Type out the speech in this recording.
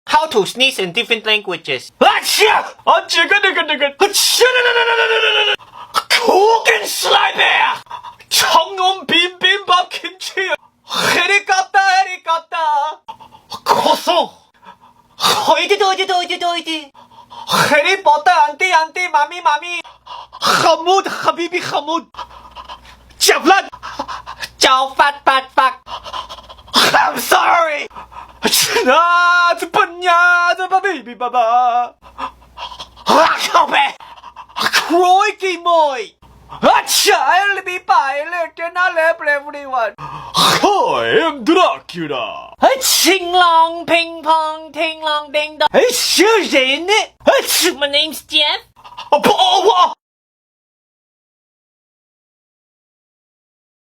How to sneeze in different languages. 고긴 슬라이드야. 청놈 빈빈밥 김치. 헤리콥터. 고소. 어이디. 해리포터 안티 마미. 하무드 하비비 하무드. 잡란. 짜오팟. I'm sorry. 저 바비비 바바. 크로이키 모이. 엘리비 바일레 테나레 everyone. Hi, I'm Dracula. 칭랑 핑퐁 팅랑 딩동. 슈진이. My name's Jeff. 와.